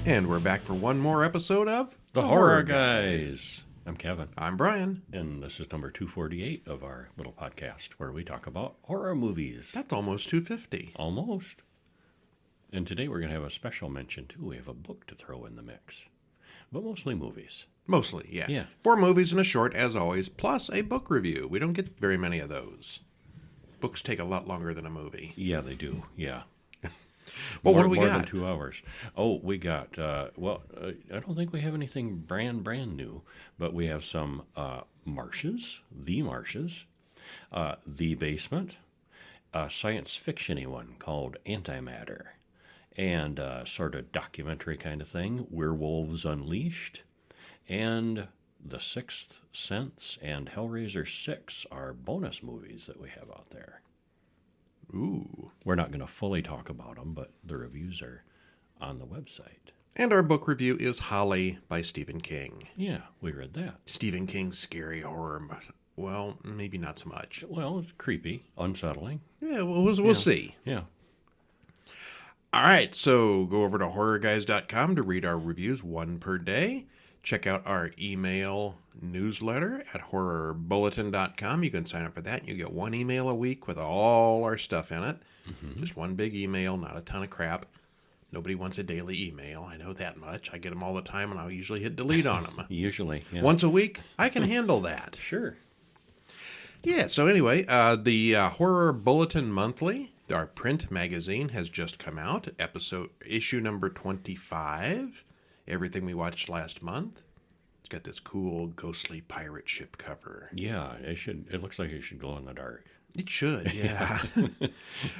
And we're back for one more episode of The Horror Guys. I'm Kevin. I'm Brian. And this is number 248 of our little podcast where we talk about horror movies. That's almost 250. Almost. And today we're going to have a special mention, too. We have a book to throw in the mix. But mostly movies. Mostly, yeah. Yeah. 4 movies and a short, as always, plus a book review. We don't get very many of those. Books take a lot longer than a movie. Yeah, they do. Yeah. Well, what do we more got? than 2 hours. Oh, we got, I don't think we have anything brand new, but we have some Marshes, The Basement, a science fiction-y one called Antimatter, and sort of documentary kind of thing, Werewolves Unleashed, and The Sixth Sense and Hellraiser VI are bonus movies that we have out there. Ooh. We're not going to fully talk about them, but the reviews are on the website. And our book review is Holly by Stephen King. Yeah, we read that. Stephen King's scary horror. Well, maybe not so much. Well, it's creepy, unsettling. Yeah, we'll see. Yeah. All right, so go over to horrorguys.com to read our reviews, one per day. Check out our email newsletter at horrorbulletin.com. You can sign up for that. You get 1 email a week with all our stuff in it. Mm-hmm. Just one big email, not a ton of crap. Nobody wants a daily email. I know that much. I get them all the time, and I'll usually hit delete on them. Usually, yeah. Once a week, I can handle that. Sure. Yeah, so anyway, the Horror Bulletin Monthly, our print magazine, has just come out. Issue number 25. Everything we watched last month. It's got this cool ghostly pirate ship cover. Yeah, it looks like it should glow in the dark. It should, yeah.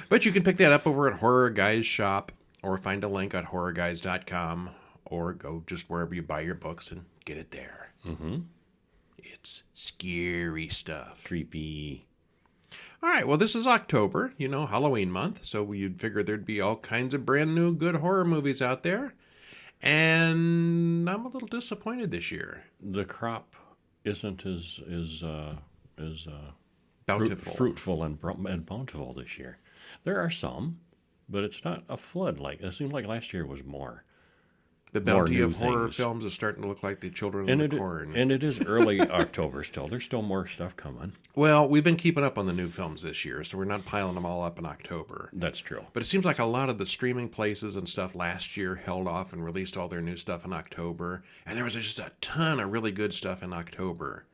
But you can pick that up over at Horror Guys Shop, or find a link at horrorguys.com, or go just wherever you buy your books and get it there. Mm-hmm. It's scary stuff. Creepy. All right, well, this is October, Halloween month, so you'd figure there'd be all kinds of brand new good horror movies out there. And I'm a little disappointed this year. The crop isn't as bountiful. Fruitful and bountiful this year. There are some, but it's not a flood. It seemed like last year was more. The bounty of horror things. films is starting to look like the children of the corn. And it is early October still. There's still more stuff coming. Well, we've been keeping up on the new films this year, so we're not piling them all up in October. That's true. But it seems like a lot of the streaming places and stuff last year held off and released all their new stuff in October. And there was just a ton of really good stuff in October.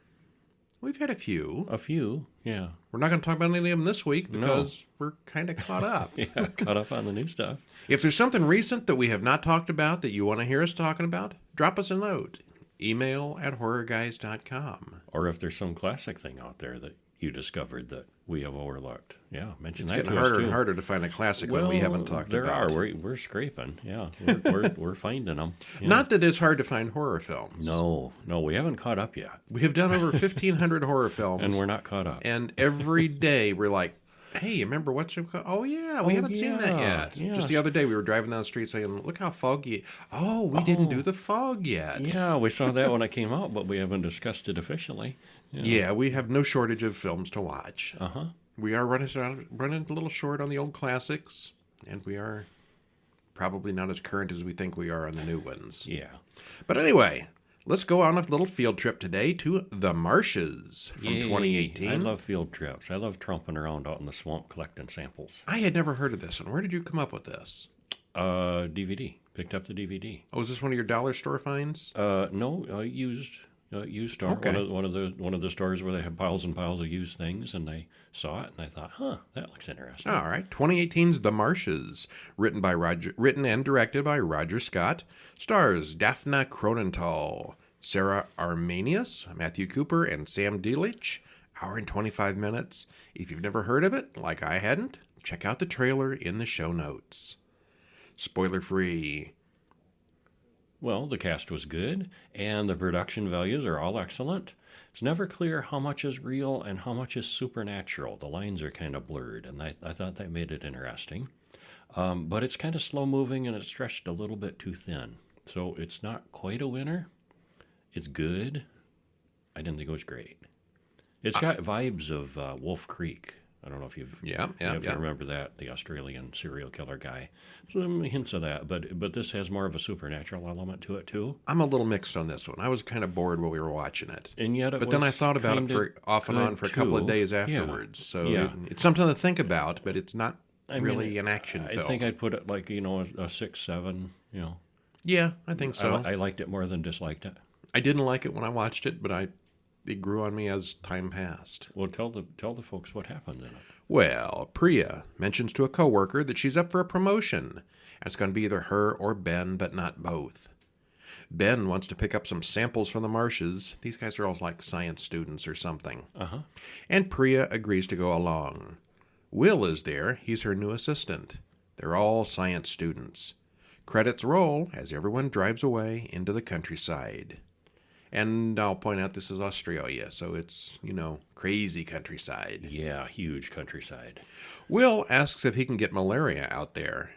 We've had a few. A few, yeah. We're not going to talk about any of them this week because we're kind of caught up. Yeah, caught up on the new stuff. If there's something recent that we have not talked about that you want to hear us talking about, drop us a note. Email at horrorguys.com. Or if there's some classic thing out there that you discovered that we have overlooked, mention that to us too. It's getting harder and harder to find a classic one we haven't talked about. There are. We're scraping. Yeah, we're finding them. Yeah. Not that it's hard to find horror films. No, we haven't caught up yet. We have done over 1,500 horror films. And we're not caught up. And every day we're like, hey, you remember what's it called? Oh, yeah, we haven't seen that yet. Yes. Just the other day we were driving down the street saying, look how foggy. Oh, we didn't do the fog yet. Yeah, we saw that when it came out, but we haven't discussed it officially. Yeah, we have no shortage of films to watch. Uh-huh. We are running a little short on the old classics, and we are probably not as current as we think we are on the new ones. Yeah. But anyway, let's go on a little field trip today to the Marshes from 2018. I love field trips. I love tromping around out in the swamp collecting samples. I had never heard of this one. Where did you come up with this? DVD. Picked up the DVD. Oh, is this one of your dollar store finds? No, used store. Okay. One of the stores where they have piles and piles of used things, and I saw it and I thought, that looks interesting. All right. 2018's The Marshes, written and directed by Roger Scott, stars Daphne Cronenthal, Sarah Armenius, Matthew Cooper, and Sam Delich. Hour and 25 minutes. If you've never heard of it, like I hadn't, check out the trailer in the show notes. Spoiler free. Well, the cast was good, and the production values are all excellent. It's never clear how much is real and how much is supernatural. The lines are kind of blurred, and I thought that made it interesting. But it's kind of slow-moving, and it's stretched a little bit too thin. So it's not quite a winner. It's good. I didn't think it was great. It's got vibes of Wolf Creek, I don't know if you've Yeah, if you remember that, the Australian serial killer guy. Some hints of that, but this has more of a supernatural element to it too. I'm a little mixed on this one. I was kind of bored while we were watching it. And yet it But was then I thought about it kinda for off and on good for a couple of too. days Yeah. afterwards. So Yeah. it's something to think about, but it's not I mean, really an action I film. think I'd put it like, a 6, 7, Yeah, I think so. I liked it more than disliked it. I didn't like it when I watched it, but it grew on me as time passed. Well, tell the folks what happened in it. Well, Priya mentions to a coworker that she's up for a promotion. And it's going to be either her or Ben, but not both. Ben wants to pick up some samples from the Marshes. These guys are all like science students or something. Uh-huh. And Priya agrees to go along. Will is there. He's her new assistant. They're all science students. Credits roll as everyone drives away into the countryside. And I'll point out this is Australia, so it's, crazy countryside. Yeah, huge countryside. Will asks if he can get malaria out there.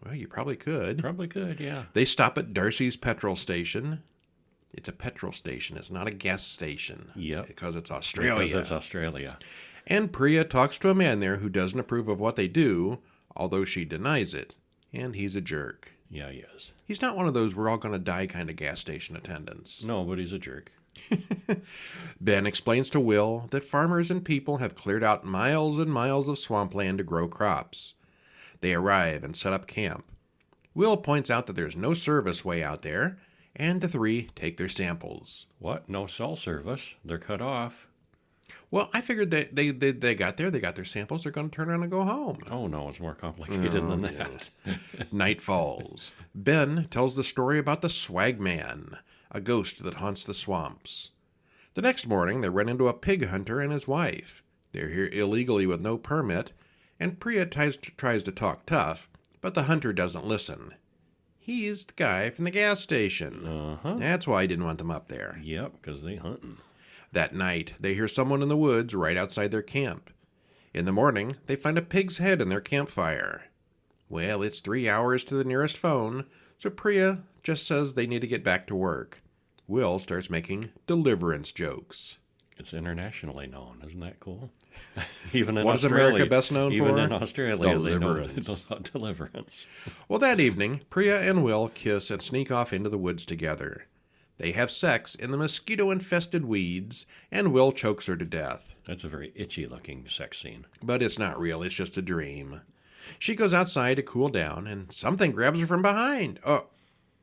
Well, you probably could. Probably could, yeah. They stop at Darcy's petrol station. It's a petrol station. It's not a gas station. Yep. Because it's Australia. Because it's Australia. And Priya talks to a man there who doesn't approve of what they do, although she denies it. And he's a jerk. Yeah, he is. He's not one of those we're all going to die kind of gas station attendants. No, but he's a jerk. Ben explains to Will that farmers and people have cleared out miles and miles of swampland to grow crops. They arrive and set up camp. Will points out that there's no service way out there, and the three take their samples. What? No cell service? They're cut off. Well, I figured that they got there, they got their samples, they're going to turn around and go home. Oh, no, it's more complicated than that. Night falls. Ben tells the story about the Swag Man, a ghost that haunts the swamps. The next morning, they run into a pig hunter and his wife. They're here illegally with no permit, and Priya tries to talk tough, but the hunter doesn't listen. He's the guy from the gas station. Uh-huh. That's why I didn't want them up there. Yep, because they hunting. That night, they hear someone in the woods right outside their camp. In the morning, they find a pig's head in their campfire. Well, it's 3 hours to the nearest phone, so Priya just says they need to get back to work. Will starts making deliverance jokes. It's internationally known. Isn't that cool? Even in What is Australia, America best known even for? in Australia, Deliverance. they know about deliverance. Well, that evening, Priya and Will kiss and sneak off into the woods together. They have sex in the mosquito-infested weeds, and Will chokes her to death. That's a very itchy-looking sex scene. But it's not real, it's just a dream. She goes outside to cool down, and something grabs her from behind.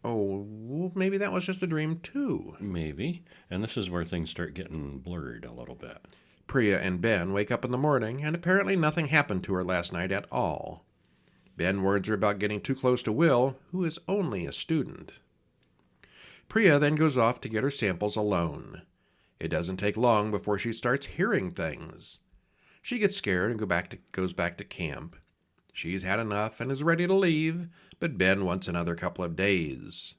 Oh, maybe that was just a dream, too. Maybe. And this is where things start getting blurred a little bit. Priya and Ben wake up in the morning, and apparently nothing happened to her last night at all. Ben warns her about getting too close to Will, who is only a student. Priya then goes off to get her samples alone. It doesn't take long before she starts hearing things. She gets scared and goes back to camp. She's had enough and is ready to leave, but Ben wants another couple of days.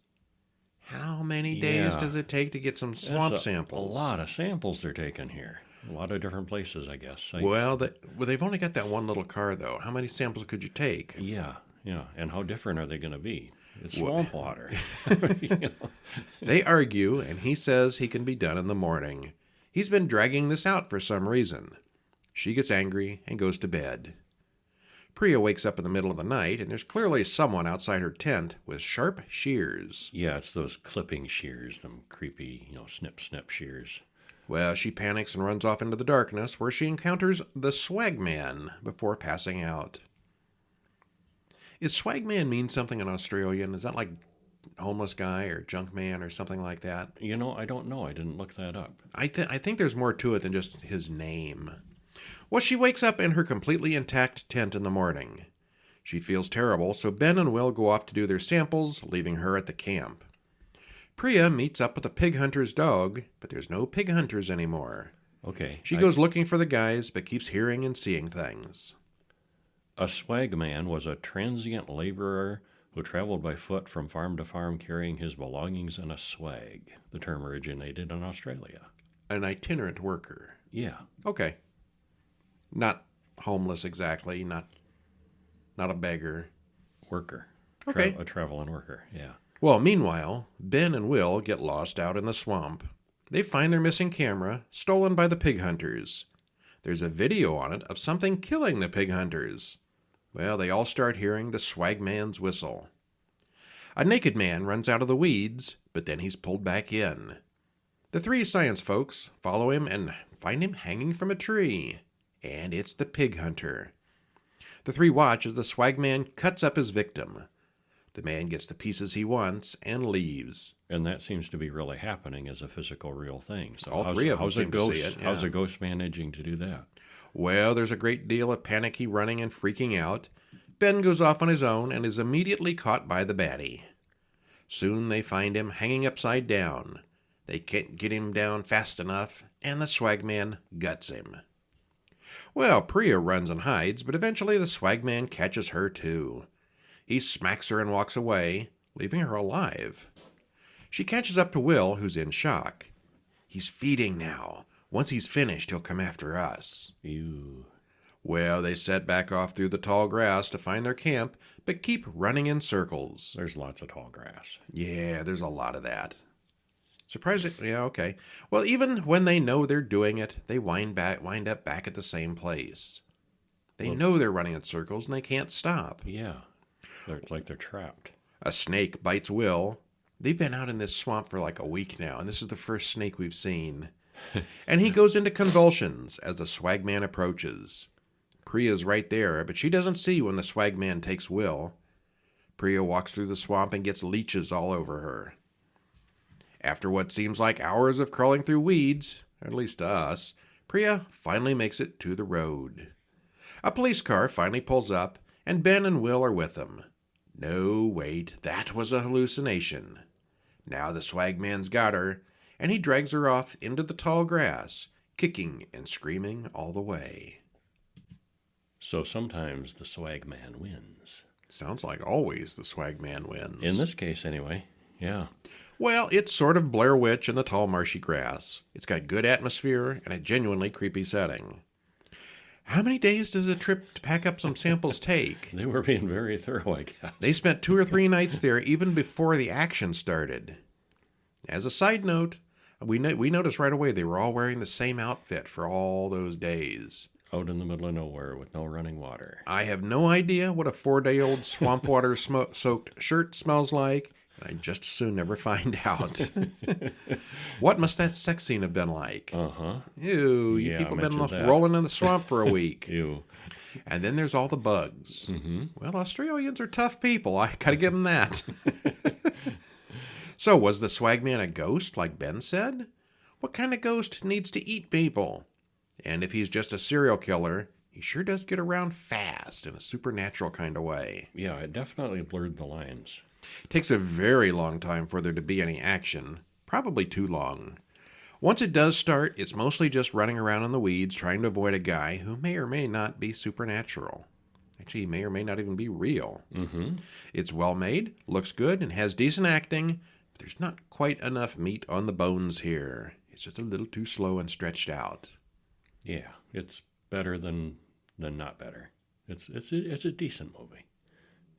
How many days Yeah. does it take to get some swamp That's samples? A lot of samples they're taking here. A lot of different places, I guess. Well, they've only got that one little car, though. How many samples could you take? Yeah. And how different are they going to be? It's Well- swamp water. They argue, and he says he can be done in the morning. He's been dragging this out for some reason. She gets angry and goes to bed. Priya wakes up in the middle of the night, and there's clearly someone outside her tent with sharp shears. Yeah, it's those clipping shears, them creepy, snip, snip shears. Well, she panics and runs off into the darkness, where she encounters the Swag Man before passing out. Is Swag Man mean something in Australian? Is that like homeless guy or junk man or something like that? I don't know. I didn't look that up. I think there's more to it than just his name. Well, she wakes up in her completely intact tent in the morning. She feels terrible, so Ben and Will go off to do their samples, leaving her at the camp. Priya meets up with a pig hunter's dog, but there's no pig hunters anymore. Okay. She goes looking for the guys, but keeps hearing and seeing things. A swag man was a transient laborer who traveled by foot from farm to farm carrying his belongings in a swag. The term originated in Australia. An itinerant worker. Yeah. Okay. Not homeless exactly, not a beggar. Worker. Okay. A traveling worker, yeah. Well, meanwhile, Ben and Will get lost out in the swamp. They find their missing camera, stolen by the pig hunters. There's a video on it of something killing the pig hunters. Well, they all start hearing the swagman's whistle. A naked man runs out of the weeds, but then he's pulled back in. The three science folks follow him and find him hanging from a tree. And it's the pig hunter. The three watch as the swagman cuts up his victim. The man gets the pieces he wants and leaves. And that seems to be really happening as a physical, real thing. So All three of them seem to see it. How's a ghost managing to do that? Well, there's a great deal of panicky running and freaking out. Ben goes off on his own and is immediately caught by the baddie. Soon they find him hanging upside down. They can't get him down fast enough, and the swagman guts him. Well, Priya runs and hides, but eventually the swagman catches her too. He smacks her and walks away, leaving her alive. She catches up to Will, who's in shock. He's feeding now. Once he's finished, he'll come after us. Ew. Well, they set back off through the tall grass to find their camp, but keep running in circles. There's lots of tall grass. Yeah, there's a lot of that. Surprising. Yeah, okay. Well, even when they know they're doing it, they wind up back at the same place. They know they're running in circles and they can't stop. Yeah. It's like they're trapped. A snake bites Will. They've been out in this swamp for like a week now, and this is the first snake we've seen. And he goes into convulsions as the swagman approaches. Priya's right there, but she doesn't see when the swagman takes Will. Priya walks through the swamp and gets leeches all over her. After what seems like hours of crawling through weeds, at least to us, Priya finally makes it to the road. A police car finally pulls up, and Ben and Will are with them. No, wait, that was a hallucination. Now the swagman's got her, and he drags her off into the tall grass, kicking and screaming all the way. So sometimes the swagman wins. Sounds like always the swagman wins. In this case, anyway. Yeah. Well, it's sort of Blair Witch in the tall marshy grass. It's got good atmosphere and a genuinely creepy setting. How many days does a trip to pack up some samples take? They were being very thorough, I guess. They spent 2 or 3 nights there even before the action started. As a side note, we noticed right away they were all wearing the same outfit for all those days. Out in the middle of nowhere with no running water. I have no idea what a 4-day-old swamp water soaked shirt smells like. I'd just as soon never find out. What must that sex scene have been like? Uh-huh. Ew, you Yeah, people been that. rolling in the swamp for a week. Ew. And then there's all the bugs. Mm-hmm. Well, Australians are tough people. I gotta give them that. So, was the swagman a ghost, like Ben said? What kind of ghost needs to eat people? And if he's just a serial killer, he sure does get around fast in a supernatural kind of way. Yeah, it definitely blurred the lines. Takes a very long time for there to be any action. Probably too long. Once it does start, it's mostly just running around in the weeds trying to avoid a guy who may or may not be supernatural. Actually, he may or may not even be real. Mm-hmm. It's well made, looks good, and has decent acting, but there's not quite enough meat on the bones here. It's just a little too slow and stretched out. Yeah, it's better than not better. It's a decent movie.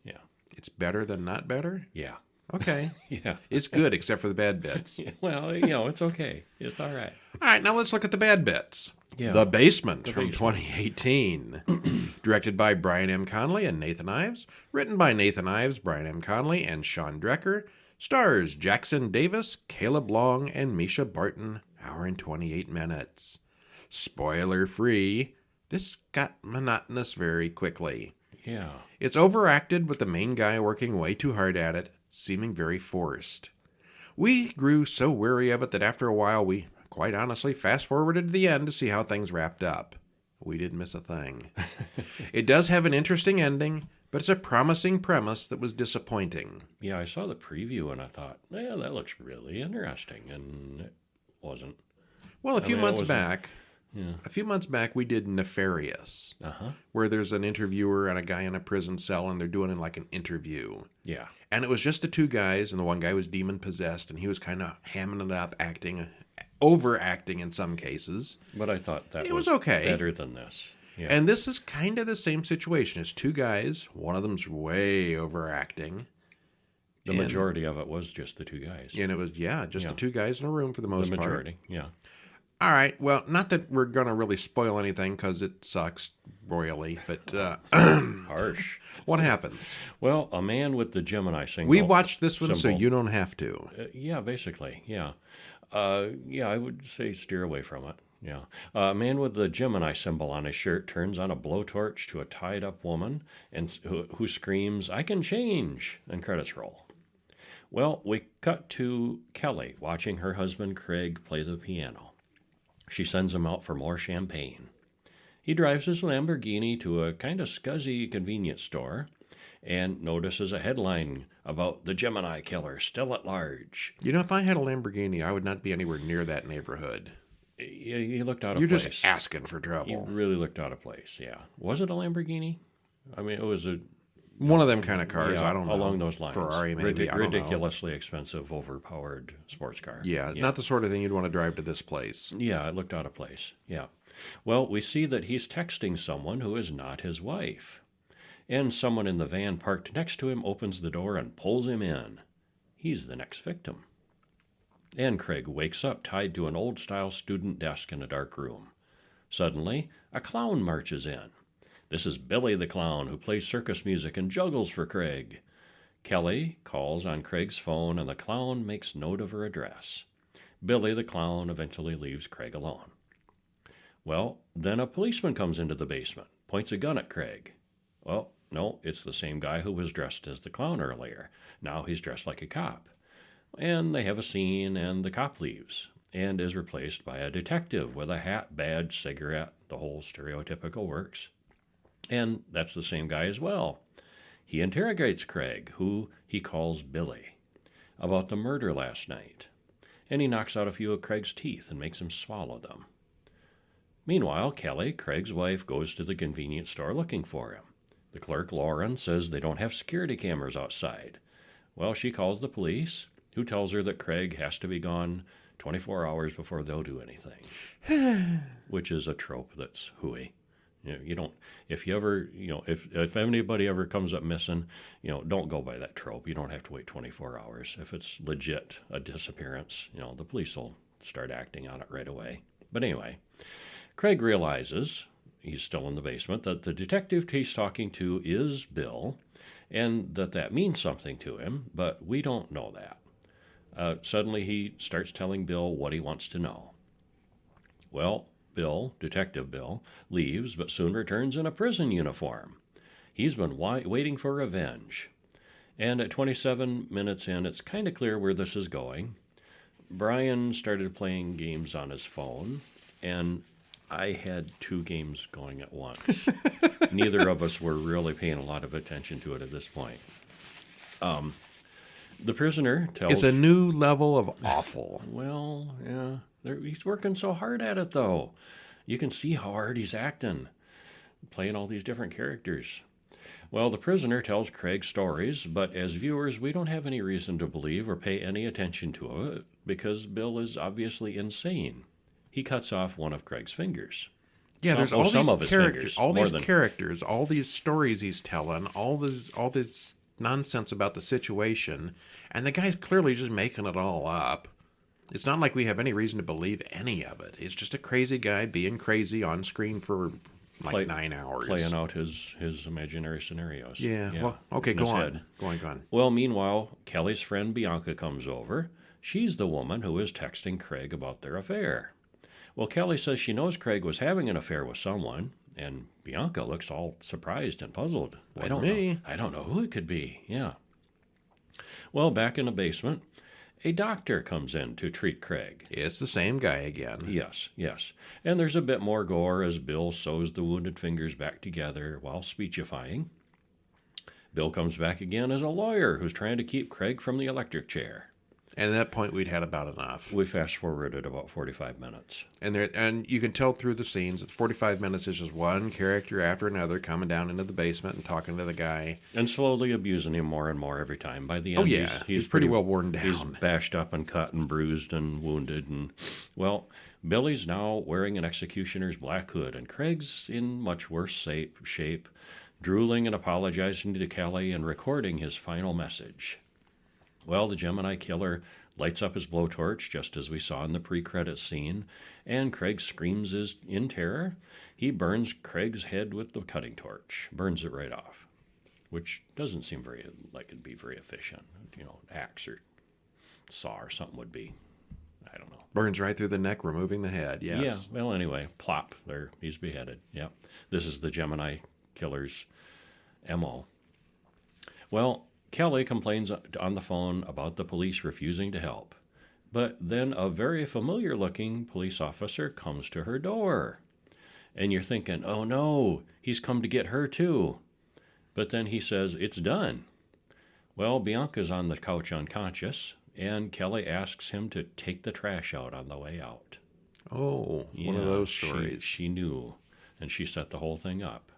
Yeah. It's better than not better? Yeah. Okay. Yeah. It's good except for the bad bits. Well, it's okay. It's all right. All right, now let's look at the bad bits. Yeah. The Basement The from Basement. 2018. Directed by Brian M. Conley and Nathan Ives. Written by Nathan Ives, Brian M. Conley, and Sean Drecker. Stars Jackson Davis, Caleb Long, and Misha Barton. Hour and 28 minutes. Spoiler free. This got monotonous very quickly. Yeah. It's overacted with the main guy working way too hard at it, seeming very forced. We grew so weary of it that after a while we, quite honestly, fast-forwarded to the end to see how things wrapped up. We didn't miss a thing. It does have an interesting ending, but it's a promising premise that was disappointing. Yeah, I saw the preview and I thought, yeah, that looks really interesting, and it wasn't. Well, a few months back, Yeah. we did Nefarious, Uh-huh. where there's an interviewer and a guy in a prison cell, and they're doing like an interview. Yeah. And it was just the two guys, and the one guy was demon-possessed, and he was kind of hamming it up, overacting in some cases. But I thought that It was okay. better than this. Yeah. And this is kind of the same situation. It's two guys. One of them's way overacting. the majority of it was just the two guys. And it was, just the two guys in a room for the most The part. majority, yeah. All right. Well, not that we're going to really spoil anything because it sucks royally, but Harsh. what happens? Well, a man with the Gemini We watched this one, so symbol. you don't have to. Yeah, basically, yeah. Yeah, I would say steer away from it. Yeah. A man with the Gemini symbol on his shirt turns on a blowtorch to a tied up woman and who screams, "I can change!" and credits roll. Well, we cut to Kelly watching her husband Craig play the piano. She sends him out for more champagne. He drives his Lamborghini to a kind of scuzzy convenience store and notices a headline about the Gemini killer still at large. You know, if I had a Lamborghini, I would not be anywhere near that neighborhood. He looked out of You're place. just asking for He trouble. really looked out of place, yeah. Was it a Lamborghini? I mean, it was One of them kind of cars. yeah, I don't know. along those lines. Ferrari, maybe. I don't know. Ridiculously expensive, overpowered sports car. Yeah, not the sort of thing you'd want to drive to this place. Yeah, it looked out of place. Yeah. Well, we see that he's texting someone who is not his wife. And someone in the van parked next to him opens the door and pulls him in. He's the next victim. And Craig wakes up tied to an old-style student desk in a dark room. Suddenly, a clown marches in. This is Billy the Clown, who plays circus music and juggles for Craig. Kelly calls on Craig's phone, and the clown makes note of her address. Billy the Clown eventually leaves Craig alone. Well, then a policeman comes into the basement, points a gun at Craig. Well, no, it's the same guy who was dressed as the clown earlier. Now he's dressed like a cop. And they have a scene, and the cop leaves and is replaced by a detective with a hat, badge, cigarette, the whole stereotypical works. And that's the same guy as well. He interrogates Craig, who he calls Billy, about the murder last night. And he knocks out a few of Craig's teeth and makes him swallow them. Meanwhile, Kelly, Craig's wife, goes to the convenience store looking for him. The clerk, Lauren, says they don't have security cameras outside. Well, she calls the police, who tells her that Craig has to be gone 24 hours before they'll do anything, which is a trope that's hooey. You don't, if you ever, if anybody ever comes up missing, don't go by that trope. You don't have to wait 24 hours. If it's legit a disappearance, the police will start acting on it right away. But anyway, Craig realizes, he's still in the basement, that the detective he's talking to is Bill, and that means something to him, but we don't know that. Suddenly he starts telling Bill what he wants to know. Well, Detective Bill, leaves, but soon returns in a prison uniform. He's been waiting for revenge. And at 27 minutes in, it's kind of clear where this is going. Brian started playing games on his phone, and I had 2 games going at once. Neither of us were really paying a lot of attention to it at this point. The prisoner tells... It's a new level of awful. Well, yeah. He's working so hard at it, though. You can see how hard he's acting, playing all these different characters. Well, the prisoner tells Craig stories, but as viewers, we don't have any reason to believe or pay any attention to it because Bill is obviously insane. He cuts off one of Craig's fingers. Yeah, there's all some these of his characters, fingers, characters, all these stories he's telling, all this nonsense about the situation, and the guy's clearly just making it all up. It's not like we have any reason to believe any of it. It's just a crazy guy being crazy on screen for 9 hours. Playing out his imaginary scenarios. Yeah. Well, okay, go on. Go on. Well, meanwhile, Kelly's friend Bianca comes over. She's the woman who is texting Craig about their affair. Well, Kelly says she knows Craig was having an affair with someone, and Bianca looks all surprised and puzzled. I don't know who it could be. Yeah. Well, back in the basement, a doctor comes in to treat Craig. It's the same guy again. Yes. And there's a bit more gore as Bill sews the wounded fingers back together while speechifying. Bill comes back again as a lawyer who's trying to keep Craig from the electric chair. And at that point, we'd had about enough. We fast-forwarded about 45 minutes. And you can tell through the scenes that 45 minutes is just one character after another coming down into the basement and talking to the guy. And slowly abusing him more and more every time. By the end, he's pretty well worn down. He's bashed up and cut and bruised and wounded. And, well, Billy's now wearing an executioner's black hood, and Craig's in much worse shape, drooling and apologizing to Kelly and recording his final message. Well, the Gemini killer lights up his blowtorch, just as we saw in the pre-credits scene, and Craig screams in terror. He burns Craig's head with the cutting torch, burns it right off, which doesn't seem like it'd be very efficient. Axe or saw or something would be. I don't know. Burns right through the neck, removing the head. Yes. Yeah. Well, anyway, plop. There, he's beheaded. Yep. This is the Gemini killer's MO. Well, Kelly complains on the phone about the police refusing to help. But then a very familiar-looking police officer comes to her door. And you're thinking, oh no, he's come to get her too. But then he says, it's done. Well, Bianca's on the couch unconscious, and Kelly asks him to take the trash out on the way out. Oh, one of those stories. She knew, and she set the whole thing up.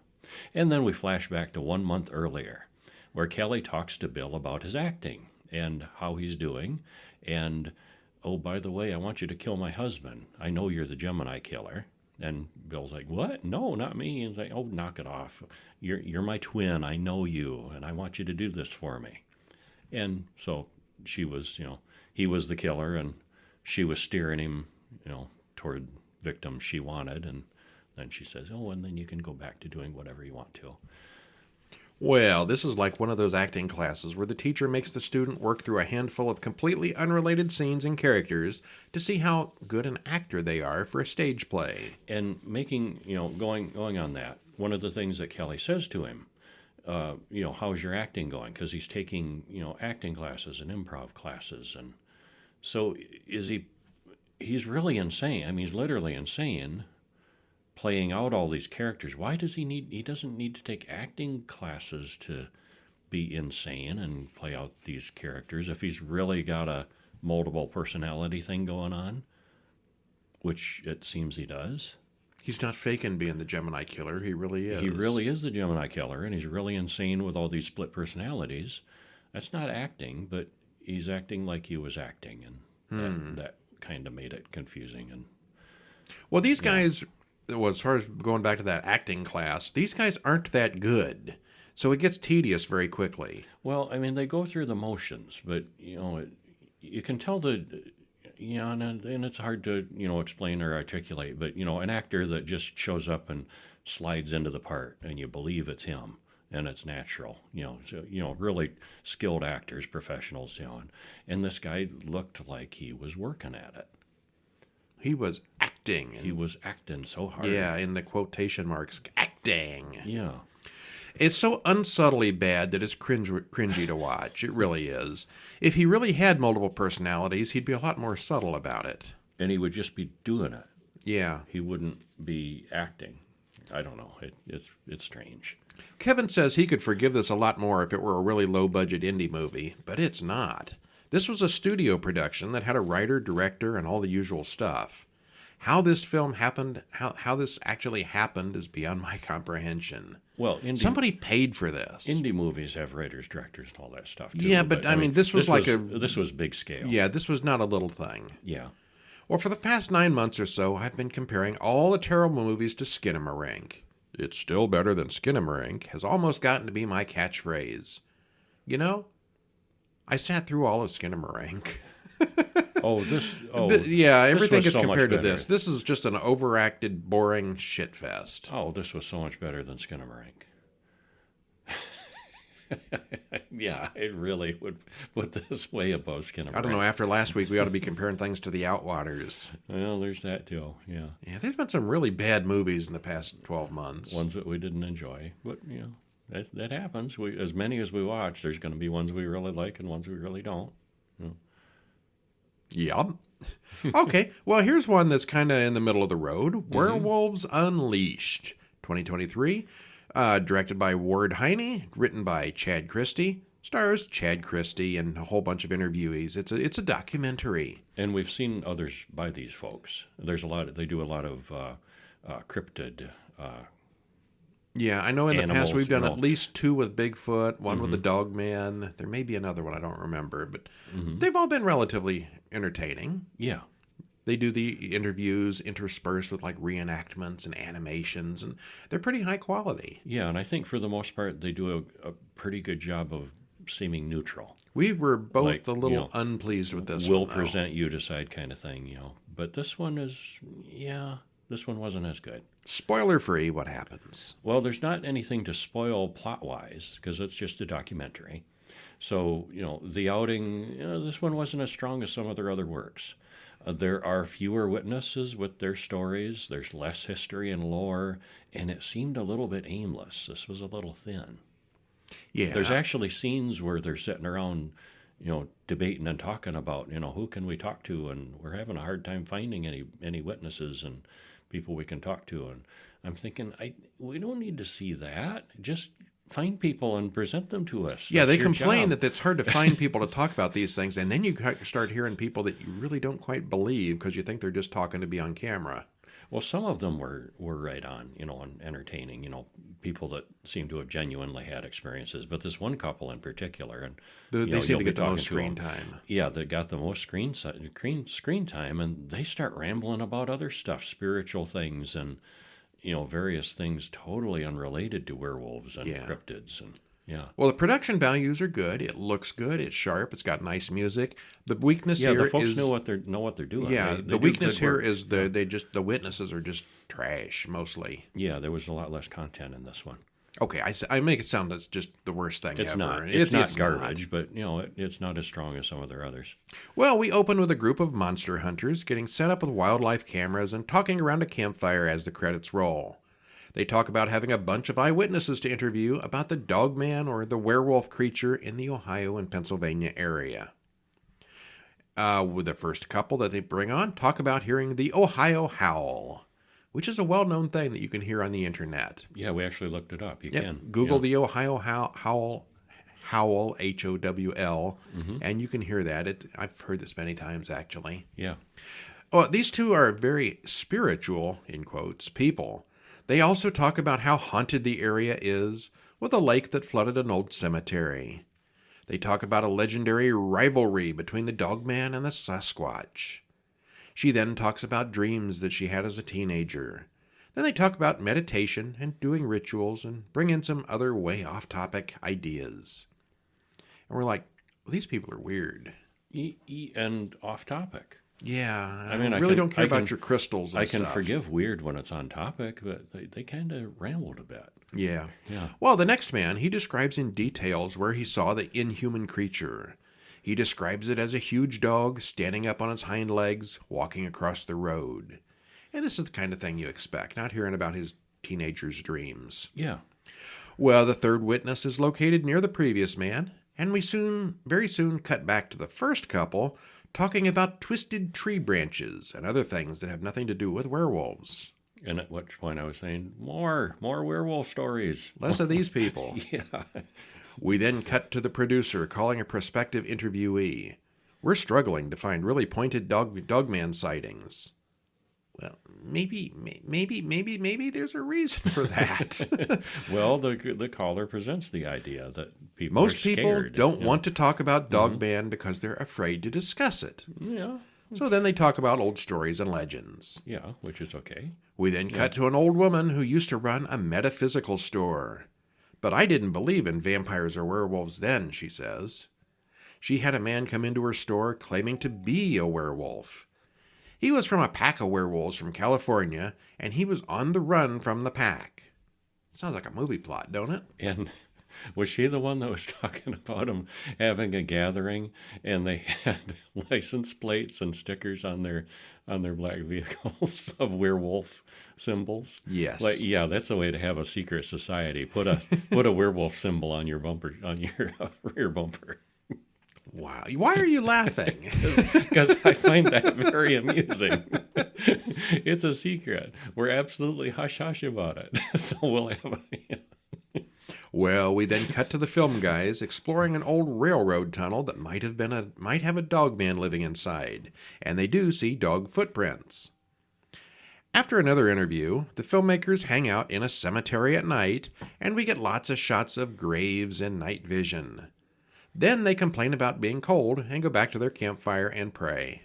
And then we flash back to 1 month earlier, where Kelly talks to Bill about his acting and how he's doing. And, oh, by the way, I want you to kill my husband. I know you're the Gemini killer. And Bill's like, what? No, not me. And he's like, oh, knock it off. You're my twin. I know you, and I want you to do this for me. And so she was, he was the killer, and she was steering him, toward victims she wanted. And then she says, oh, and then you can go back to doing whatever you want to. Well, this is like one of those acting classes where the teacher makes the student work through a handful of completely unrelated scenes and characters to see how good an actor they are for a stage play. And making, going on that, one of the things that Kelly says to him, how's your acting going? Because he's taking, acting classes and improv classes. And so he's really insane. I mean, he's literally insane, playing out all these characters. Why does he doesn't need to take acting classes to be insane and play out these characters if he's really got a multiple personality thing going on, which it seems he does. He's not faking being the Gemini killer. He really is. He really is the Gemini killer, and he's really insane with all these split personalities. That's not acting, but he's acting like he was acting, and that kind of made it confusing. And well, these guys, well, as far as going back to that acting class, these guys aren't that good, so it gets tedious very quickly. Well, I mean, they go through the motions, but you can tell and it's hard to, explain or articulate, but, an actor that just shows up and slides into the part and you believe it's him and it's natural, really skilled actors, professionals, and this guy looked like he was working at it. He was acting. He was acting so hard. Yeah, in the quotation marks, acting. Yeah. It's so unsubtly bad that it's cringy to watch. It really is. If he really had multiple personalities, he'd be a lot more subtle about it. And he would just be doing it. Yeah. He wouldn't be acting. I don't know. It's strange. Kevin says he could forgive this a lot more if it were a really low-budget indie movie, but it's not. This was a studio production that had a writer, director, and all the usual stuff. How this film happened, how this actually happened is beyond my comprehension. Well, somebody paid for this. Indie movies have writers, directors, and all that stuff, too. Yeah, but I mean, this was big scale. Yeah, this was not a little thing. Yeah. Well, for the past 9 months or so, I've been comparing all the terrible movies to Skinamarink. It's still better than Skinamarink has almost gotten to be my catchphrase. I sat through all of Skinamarink. Yeah, everything is compared to this. This is just an overacted, boring shitfest. Oh, this was so much better than Skinamarink. Yeah, it really would put this way above Skinamarink. I don't know. After last week, we ought to be comparing things to the Outwaters. Well, there's that too. Yeah. Yeah, there's been some really bad movies in the past 12 months. Ones that we didn't enjoy, but that happens. As many as we watch, there's going to be ones we really like and ones we really don't. Yep. Okay, well, here's one that's kind of in the middle of the road. Werewolves Unleashed, 2023. Directed by Ward Heine, written by Chad Christie. Stars Chad Christie and a whole bunch of interviewees. It's a documentary. And we've seen others by these folks. They do a lot of cryptid yeah, I know in the past we've done at least 2 with Bigfoot, one with the Dogman. There may be another one I don't remember, but they've all been relatively entertaining. Yeah. They do the interviews interspersed with like reenactments and animations, and they're pretty high quality. Yeah, and I think for the most part they do a pretty good job of seeming neutral. We were both Like, a little unpleased with this we'll one, though. present, you decide kind of thing, But this one is, this one wasn't as good. Spoiler-free, what happens? Well, there's not anything to spoil plot-wise because it's just a documentary. So, the outing, this one wasn't as strong as some of their other works. There are fewer witnesses with their stories. There's less history and lore, and it seemed a little bit aimless. This was a little thin. Yeah. There's actually scenes where they're sitting around, debating and talking about, who can we talk to, and we're having a hard time finding any witnesses and people we can talk to. And I'm thinking, we don't need to see that. Just find people and present them to us. Yeah, That's they your complain job. that it's hard to find people to talk about these things, and then you start hearing people that you really don't quite believe because you think they're just talking to be on camera. Well, some of them were right on, and entertaining, people that seem to have genuinely had experiences. But this one couple in particular, and They seem you'll to be get the talking most to them. screen time. Yeah, they got the most screen time, and they start rambling about other stuff, spiritual things, and various things totally unrelated to werewolves and cryptids, and Well, the production values are good. It looks good. It's sharp. It's got nice music. The weakness yeah. here The folks is know what they're doing. yeah. They The do weakness good here work. is the witnesses are just trash mostly. Yeah, there was a lot less content in this one. Okay, I make it sound that's just the worst thing It's ever. not. It's not not. garbage, but it's not as strong as some of their others. Well, we open with a group of monster hunters getting set up with wildlife cameras and talking around a campfire as the credits roll. They talk about having a bunch of eyewitnesses to interview about the dogman or the werewolf creature in the Ohio and Pennsylvania area. With the first couple that they bring on, talk about hearing the Ohio Howl, which is a well-known thing that you can hear on the internet. Yeah, we actually looked it up. You Yep. can Google the Ohio Howl, Howl, H-O-W-L, and you can hear that. I've heard this many times, actually. Yeah. Well, these two are very spiritual, in quotes, people. They also talk about how haunted the area is, with a lake that flooded an old cemetery. They talk about a legendary rivalry between the Dogman and the Sasquatch. She then talks about dreams that she had as a teenager. Then they talk about meditation and doing rituals and bring in some other way off-topic ideas. And we're like, well, these people are weird. And off topic. Yeah, I mean, don't care about your crystals and I can stuff. forgive weird when it's on topic, but they kind of rambled a bit. Yeah. Yeah. Well, the next man, he describes in details where he saw the inhuman creature. He describes it as a huge dog standing up on its hind legs, walking across the road. And this is the kind of thing you expect, not hearing about his teenager's dreams. Yeah. Well, the third witness is located near the previous man, and we very soon cut back to the first couple, talking about twisted tree branches and other things that have nothing to do with werewolves. And at which point I was saying, more werewolf stories. Less of these people. Yeah. We then cut to the producer calling a prospective interviewee. We're struggling to find really pointed dogman sightings. Well, maybe there's a reason for that. Well, the caller presents the idea that people Most are people scared, don't want to talk about Dogman because they're afraid to discuss it. Yeah. So then they talk about old stories and legends. Yeah, which is okay. We then cut to an old woman who used to run a metaphysical store. But I didn't believe in vampires or werewolves then, she says. She had a man come into her store claiming to be a werewolf. He was from a pack of werewolves from California, and he was on the run from the pack. Sounds like a movie plot, don't it? And was she the one that was talking about them having a gathering and they had license plates and stickers on their black vehicles of werewolf symbols? Yes. Like, yeah, that's a way to have a secret society. Put a werewolf symbol on your bumper, on your rear bumper. Wow. Why are you laughing? Because I find that very amusing. It's a secret. We're absolutely hush-hush about it. So we'll have Well, we then cut to the film guys exploring an old railroad tunnel that might have a dogman living inside, and they do see dog footprints. After another interview, the filmmakers hang out in a cemetery at night, and we get lots of shots of graves and night vision. Then they complain about being cold and go back to their campfire and pray.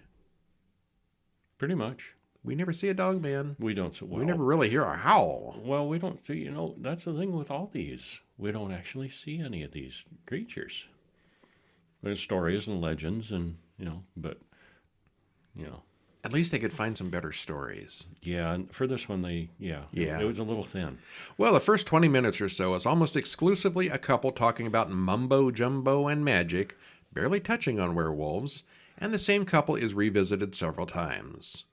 Pretty much. We never see a dogman. We don't. Well, We never really hear a howl. Well, we don't see. That's the thing with all these. We don't actually see any of these creatures. There's stories and legends, and but you know, At least they could find some better stories. yeah. And for this one, it was a little thin. Well, the first 20 minutes or so is almost exclusively a couple talking about mumbo jumbo and magic, barely touching on werewolves, and the same couple is revisited several times.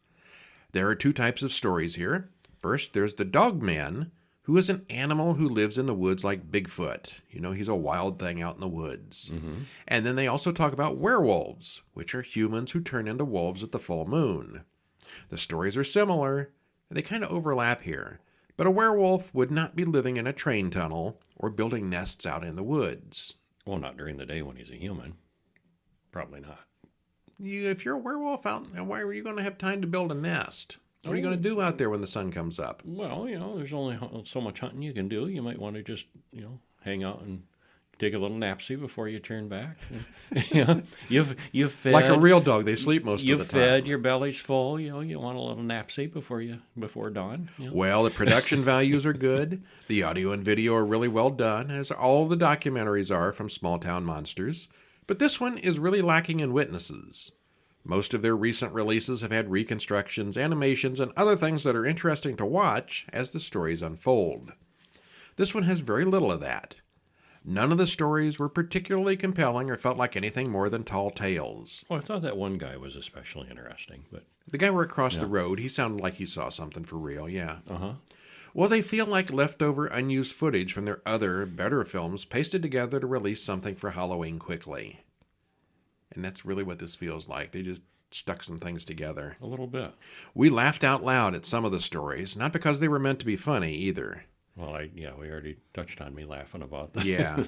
There are two types of stories here. First, there's the Dogman, who is an animal who lives in the woods like Bigfoot. He's a wild thing out in the woods. Mm-hmm. And then they also talk about werewolves, which are humans who turn into wolves at the full moon. The stories are similar, and they kind of overlap here. But a werewolf would not be living in a train tunnel or building nests out in the woods. Well, not during the day when he's a human. Probably not. If you're a werewolf out, why are you going to have time to build a nest? What are you going to do out there when the sun comes up? Well, there's only so much hunting you can do. You might want to just, hang out and take a little napsy before you turn back. You've fed like a real dog. They sleep most of the time. You've fed, your belly's full. You want a little napsy before dawn. Well, the production values are good. The audio and video are really well done, as all the documentaries are from Small Town Monsters. But this one is really lacking in witnesses. Most of their recent releases have had reconstructions, animations, and other things that are interesting to watch as the stories unfold. This one has very little of that. None of the stories were particularly compelling or felt like anything more than tall tales. Well, I thought that one guy was especially interesting, but the guy were across the road, he sounded like he saw something for real, yeah. Uh-huh. Well, they feel like leftover unused footage from their other, better films pasted together to release something for Halloween quickly. And that's really what this feels like. They just stuck some things together. A little bit. We laughed out loud at some of the stories, not because they were meant to be funny either. Well, we already touched on me laughing about that. Yeah.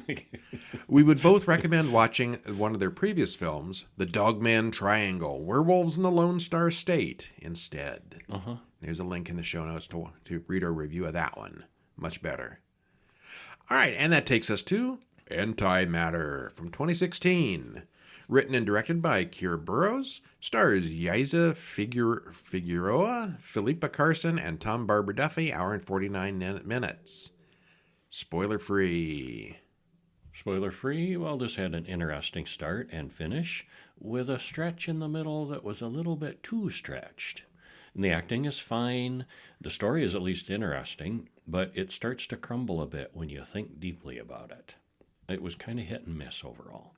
We would both recommend watching one of their previous films, The Dogman Triangle, Werewolves in the Lone Star State, instead. Uh-huh. There's a link in the show notes to read our review of that one. Much better. All right, and that takes us to Antimatter from 2016. Written and directed by Keir Burrows, stars Yiza Figueroa, Philippa Carson, and Tom Barber Duffy, hour and 49 minutes. Spoiler-free. Spoiler-free? Well, this had an interesting start and finish, with a stretch in the middle that was a little bit too stretched. And the acting is fine, the story is at least interesting, but it starts to crumble a bit when you think deeply about it. It was kind of hit and miss overall.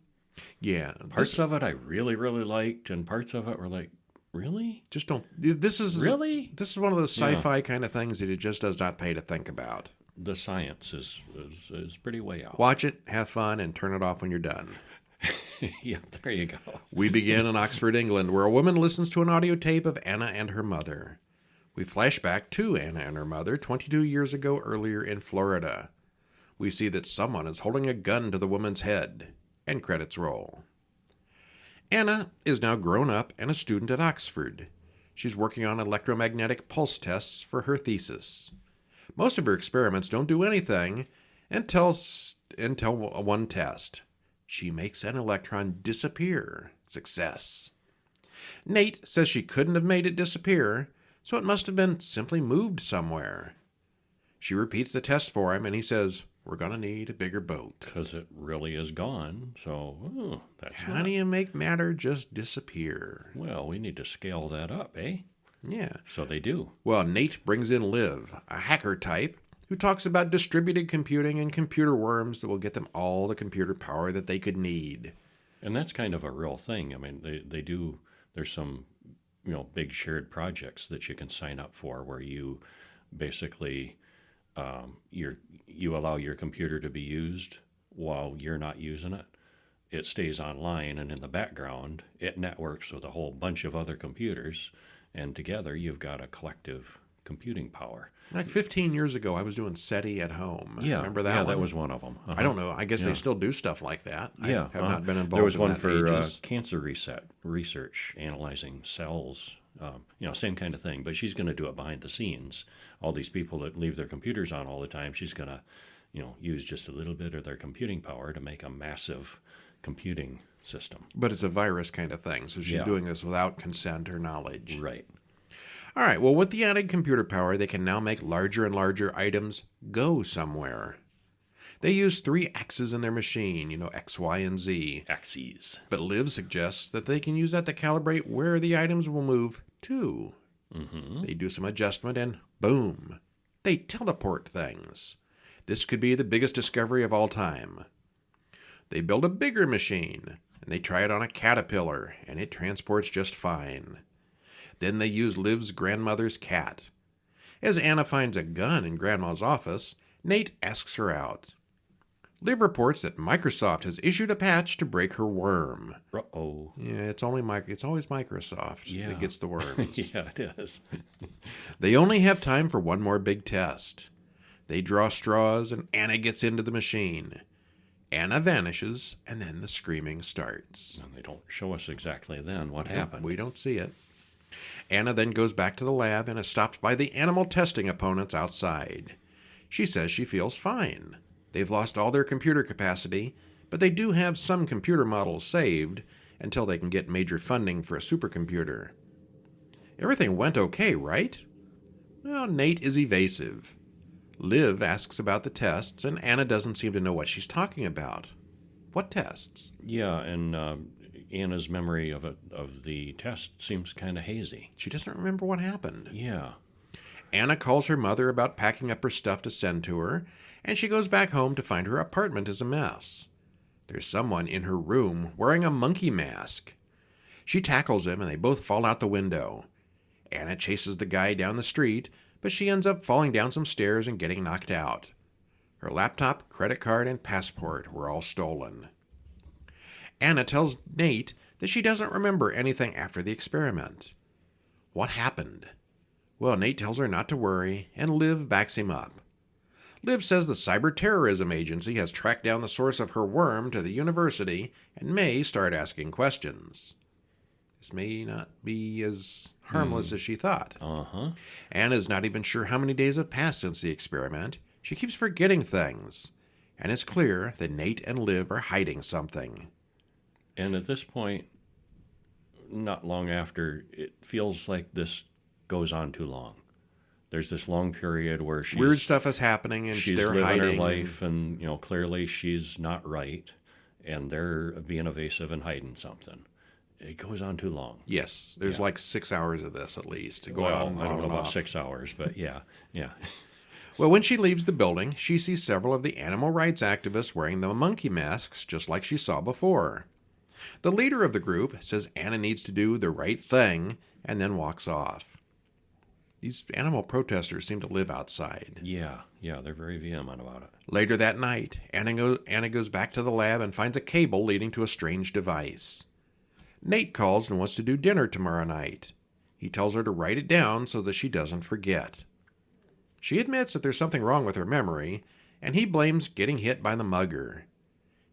Yeah. Parts of it I really, really liked, and parts of it were like, really? Just don't. This is one of those sci-fi kind of things that it just does not pay to think about. The science is pretty way out. Watch it, have fun, and turn it off when you're done. Yeah, there you go. We begin in Oxford, England, where a woman listens to an audio tape of Anna and her mother. We flash back to Anna and her mother 22 years ago earlier in Florida. We see that someone is holding a gun to the woman's head. And credits roll. Anna is now grown up and a student at Oxford. She's working on electromagnetic pulse tests for her thesis. Most of her experiments don't do anything until one test. She makes an electron disappear. Success. Nate says she couldn't have made it disappear, so it must have been simply moved somewhere. She repeats the test for him, and he says, "We're going to need a bigger boat." Because it really is gone, so that's How do you make matter just disappear? Well, we need to scale that up, eh? Yeah. So they do. Well, Nate brings in Liv, a hacker type, who talks about distributed computing and computer worms that will get them all the computer power that they could need. And that's kind of a real thing. I mean, they do, there's some, big shared projects that you can sign up for where you basically... you allow your computer to be used while you're not using it. It stays online, and in the background, it networks with a whole bunch of other computers, and together you've got a collective computing power. Like 15 years ago, I was doing SETI at home. Yeah, remember that one? Yeah, that was one of them. I don't know. I guess they still do stuff like that. Yeah, I have not been involved in that There was one for ages. Cancer research, analyzing cells. Same kind of thing, but she's going to do it behind the scenes. All these people that leave their computers on all the time, she's going to, use just a little bit of their computing power to make a massive computing system. But it's a virus kind of thing, so she's doing this without consent or knowledge. Right. All right, well, with the added computer power, they can now make larger and larger items go somewhere. They use 3 axes in their machine, X, Y, and Z. Axes. But Liv suggests that they can use that to calibrate where the items will move to. Mm-hmm. They do some adjustment and boom, they teleport things. This could be the biggest discovery of all time. They build a bigger machine, and they try it on a caterpillar, and it transports just fine. Then they use Liv's grandmother's cat. As Anna finds a gun in Grandma's office, Nate asks her out. Liv reports that Microsoft has issued a patch to break her worm. Uh-oh. Yeah, it's always Microsoft that gets the worms. Yeah, it is. They only have time for one more big test. They draw straws, and Anna gets into the machine. Anna vanishes, and then the screaming starts. And they don't show us exactly then what happened. We don't see it. Anna then goes back to the lab and is stopped by the animal testing opponents outside. She says she feels fine. They've lost all their computer capacity, but they do have some computer models saved until they can get major funding for a supercomputer. Everything went okay, right? Well, Nate is evasive. Liv asks about the tests, and Anna doesn't seem to know what she's talking about. What tests? Yeah, and Anna's memory of the test seems kind of hazy. She doesn't remember what happened. Yeah. Anna calls her mother about packing up her stuff to send to her, and she goes back home to find her apartment is a mess. There's someone in her room wearing a monkey mask. She tackles him, and they both fall out the window. Anna chases the guy down the street, but she ends up falling down some stairs and getting knocked out. Her laptop, credit card, and passport were all stolen. Anna tells Nate that she doesn't remember anything after the experiment. What happened? Well, Nate tells her not to worry, and Liv backs him up. Liv says the Cyber Terrorism Agency has tracked down the source of her worm to the university and may start asking questions. This may not be as harmless as she thought. Uh-huh. Anna's not even sure how many days have passed since the experiment. She keeps forgetting things. And it's clear that Nate and Liv are hiding something. And at this point, not long after, it feels like this goes on too long. There's this long period where weird stuff is happening, and she's they're living hiding. her life, and clearly she's not right, and they're being evasive and hiding something. It goes on too long. Yes, there's like 6 hours of this at least. I don't know about 6 hours, but yeah. Well, when she leaves the building, she sees several of the animal rights activists wearing the monkey masks, just like she saw before. The leader of the group says Anna needs to do the right thing, and then walks off. These animal protesters seem to live outside. Yeah, they're very vehement about it. Later that night, Anna goes back to the lab and finds a cable leading to a strange device. Nate calls and wants to do dinner tomorrow night. He tells her to write it down so that she doesn't forget. She admits that there's something wrong with her memory, and he blames getting hit by the mugger.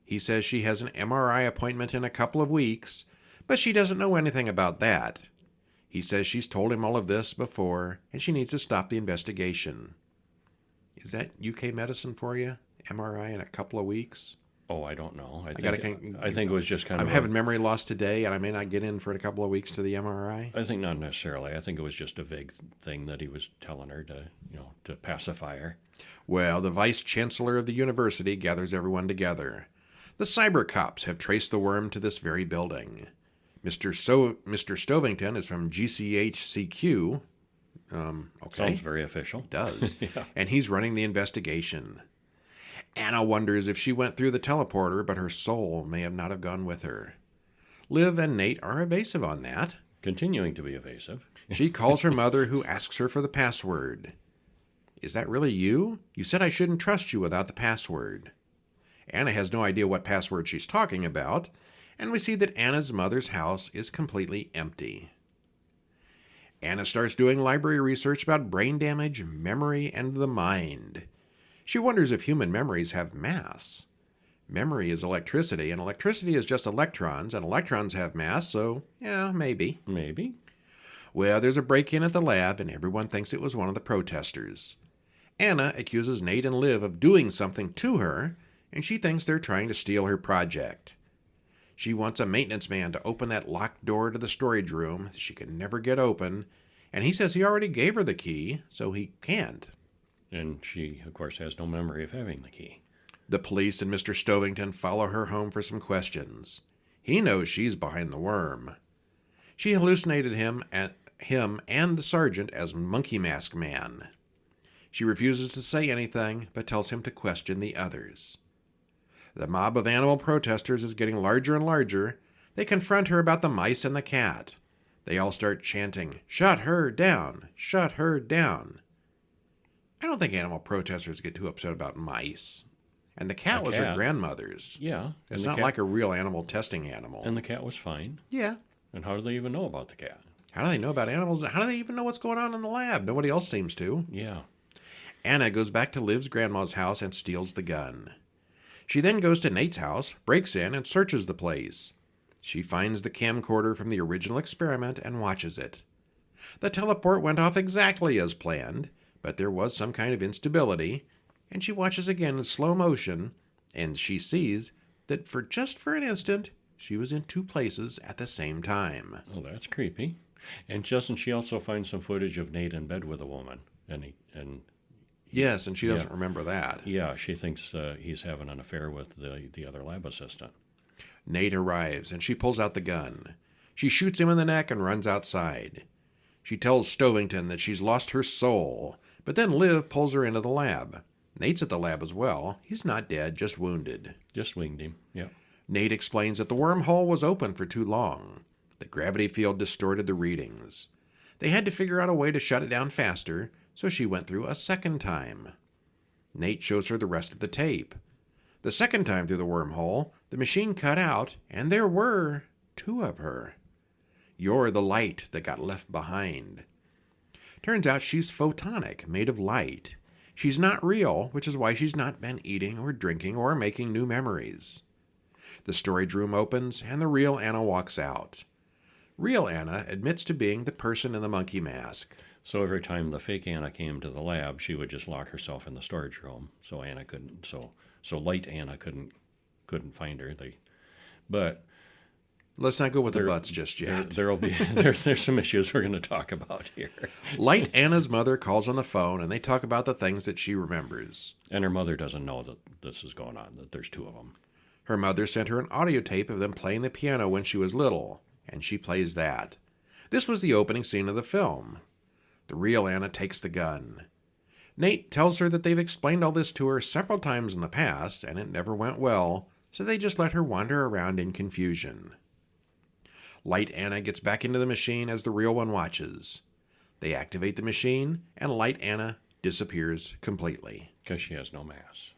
He says she has an MRI appointment in a couple of weeks, but she doesn't know anything about that. He says she's told him all of this before, and she needs to stop the investigation. Is that UK medicine for you? MRI in a couple of weeks? Oh, I don't know. I think it was just kind I'm of... having memory loss today, and I may not get in for a couple of weeks to the MRI. I think not necessarily. I think it was just a vague thing that he was telling her to pacify her. Well, the vice chancellor of the university gathers everyone together. The cyber cops have traced the worm to this very building. Mr. Stovington is from GCHCQ. Okay. Sounds very official. It does. Yeah. And he's running the investigation. Anna wonders if she went through the teleporter, but her soul may not have gone with her. Liv and Nate are evasive on that. Continuing to be evasive. She calls her mother, who asks her for the password. Is that really you? You said I shouldn't trust you without the password. Anna has no idea what password she's talking about, and we see that Anna's mother's house is completely empty. Anna starts doing library research about brain damage, memory, and the mind. She wonders if human memories have mass. Memory is electricity, and electricity is just electrons, and electrons have mass, so, yeah, maybe. Maybe. Well, there's a break-in at the lab, and everyone thinks it was one of the protesters. Anna accuses Nate and Liv of doing something to her, and she thinks they're trying to steal her project. She wants a maintenance man to open that locked door to the storage room that she can never get open, and he says he already gave her the key, so he can't. And she, of course, has no memory of having the key. The police and Mr. Stovington follow her home for some questions. He knows she's behind the worm. She hallucinated him and the sergeant as Monkey Mask Man. She refuses to say anything, but tells him to question the others. The mob of animal protesters is getting larger and larger. They confront her about the mice and the cat. They all start chanting, "Shut her down! Shut her down!" I don't think animal protesters get too upset about mice. And the cat was her grandmother's. Yeah. It's not like a real animal testing animal. And the cat was fine. Yeah. And how do they even know about the cat? How do they know about animals? How do they even know what's going on in the lab? Nobody else seems to. Yeah. Anna goes back to Liv's grandma's house and steals the gun. She then goes to Nate's house, breaks in, and searches the place. She finds the camcorder from the original experiment and watches it. The teleport went off exactly as planned, but there was some kind of instability, and she watches again in slow motion, and she sees that for an instant, she was in two places at the same time. Oh, that's creepy. And doesn't she also find some footage of Nate in bed with a woman? Yes, and she doesn't remember that. Yeah, she thinks he's having an affair with the other lab assistant. Nate arrives, and she pulls out the gun. She shoots him in the neck and runs outside. She tells Stovington that she's lost her soul, but then Liv pulls her into the lab. Nate's at the lab as well. He's not dead, just wounded. Just winged him, yeah. Nate explains that the wormhole was open for too long. The gravity field distorted the readings. They had to figure out a way to shut it down faster, so she went through a second time. Nate shows her the rest of the tape. The second time through the wormhole, the machine cut out, and there were two of her. You're the light that got left behind. Turns out she's photonic, made of light. She's not real, which is why she's not been eating or drinking or making new memories. The storage room opens, and the real Anna walks out. Real Anna admits to being the person in the monkey mask. So every time the fake Anna came to the lab, she would just lock herself in the storage room, so Anna couldn't. So light Anna couldn't find her. But let's not go with the butts just yet. There's some issues we're going to talk about here. Light Anna's mother calls on the phone, and they talk about the things that she remembers. And her mother doesn't know that this is going on, that there's two of them. Her mother sent her an audio tape of them playing the piano when she was little, and she plays that. This was the opening scene of the film. The real Anna takes the gun. Nate tells her that they've explained all this to her several times in the past, and it never went well, so they just let her wander around in confusion. Light Anna gets back into the machine as the real one watches. They activate the machine, and Light Anna disappears completely. Because she has no mass.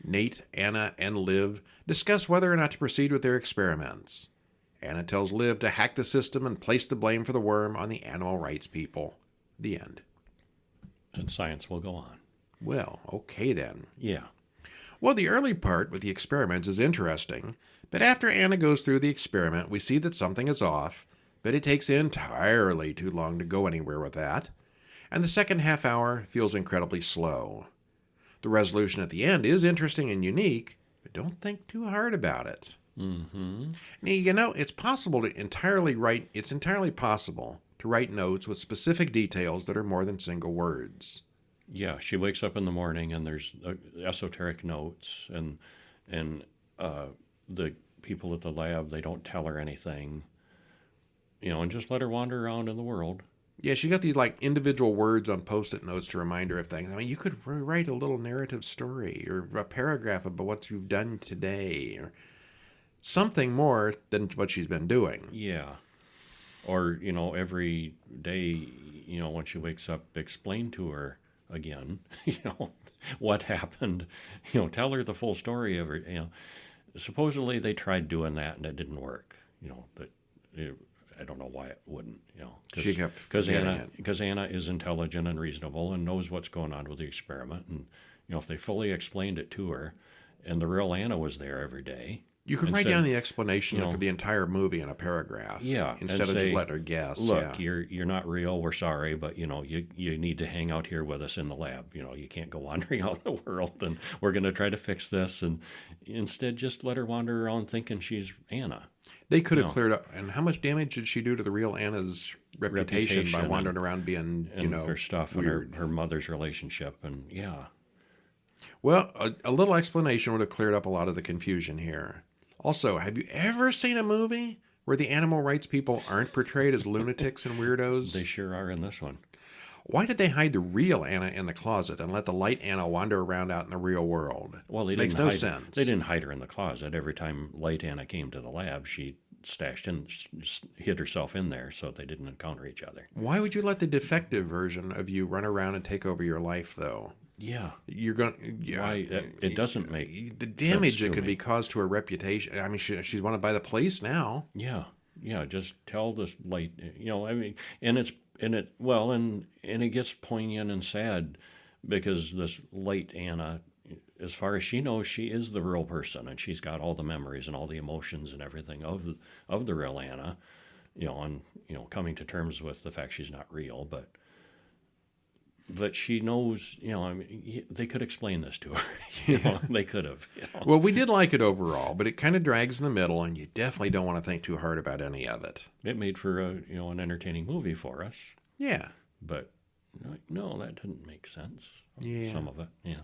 Nate, Anna, and Liv discuss whether or not to proceed with their experiments. Anna tells Liv to hack the system and place the blame for the worm on the animal rights people. The end. And science will go on. Well, okay then. Yeah. Well, the early part with the experiments is interesting, but after Anna goes through the experiment, we see that something is off, but it takes entirely too long to go anywhere with that, and the second half hour feels incredibly slow. The resolution at the end is interesting and unique, but don't think too hard about it. Mm-hmm. Now, it's entirely possible to write notes with specific details that are more than single words. Yeah, she wakes up in the morning and there's esoteric notes, and the people at the lab, they don't tell her anything, and just let her wander around in the world. Yeah, she got these individual words on Post-it notes to remind her of things. I mean, you could write a little narrative story or a paragraph about what you've done today or something more than what she's been doing. Yeah. Or, every day, when she wakes up, explain to her again, what happened. Tell her the full story of her. Supposedly they tried doing that and it didn't work. But I don't know why it wouldn't. Because Anna is intelligent and reasonable and knows what's going on with the experiment. And if they fully explained it to her, and the real Anna was there every day. You could write down the explanation for the entire movie in a paragraph. Yeah. Instead of just letting her guess. Look, you're not real. We're sorry, but you need to hang out here with us in the lab. You can't go wandering out in the world, and we're going to try to fix this. And instead, just let her wander around thinking she's Anna. They could have cleared up. And how much damage did she do to the real Anna's reputation by wandering around being, her stuff weird. and her mother's relationship, and yeah. Well, a little explanation would have cleared up a lot of the confusion here. Also, have you ever seen a movie where the animal rights people aren't portrayed as lunatics and weirdos? They sure are in this one. Why did they hide the real Anna in the closet and let the light Anna wander around out in the real world? Well, It makes no sense. They didn't hide her in the closet. Every time Light Anna came to the lab, she hid herself in there so they didn't encounter each other. Why would you let the defective version of you run around and take over your life, though? Yeah. You're going. Yeah, Why? It doesn't make the damage sense that to could me. be caused to her reputation. I mean, she's wanted by the police now. Yeah. Yeah. Just tell this Light. I mean, and it gets poignant and sad because this Light Anna, as far as she knows, she is the real person, and she's got all the memories and all the emotions and everything of the real Anna. And coming to terms with the fact she's not real, but she knows. I mean, they could explain this to her. They could have. Well, we did like it overall, but it kind of drags in the middle, and you definitely don't want to think too hard about any of it. It made for an entertaining movie for us, Yeah. but no, that didn't make sense. Yeah. Some of it, yeah.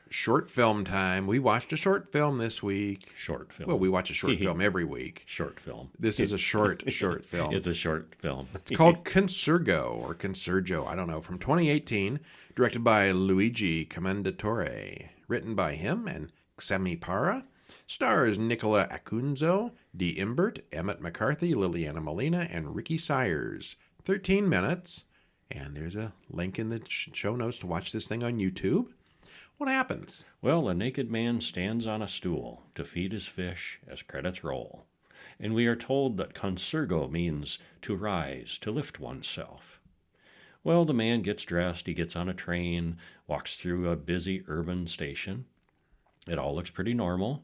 Short film time. We watched a short film this week. Short film. Well, we watch a short film every week. Short film. This is a short film. It's a short film. It's called Consurgo, I don't know, from 2018, directed by Luigi Commendatore, written by him and Xemi Parra, stars Nicola Acunzo, Dee Imbert, Emmett McCarthy, Liliana Molina, and Ricky Sayers. 13 minutes, and there's a link in the show notes to watch this thing on YouTube. What happens? Well, a naked man stands on a stool to feed his fish as credits roll. And we are told that consurgo means to rise, to lift oneself. Well, the man gets dressed, he gets on a train, walks through a busy urban station. It all looks pretty normal.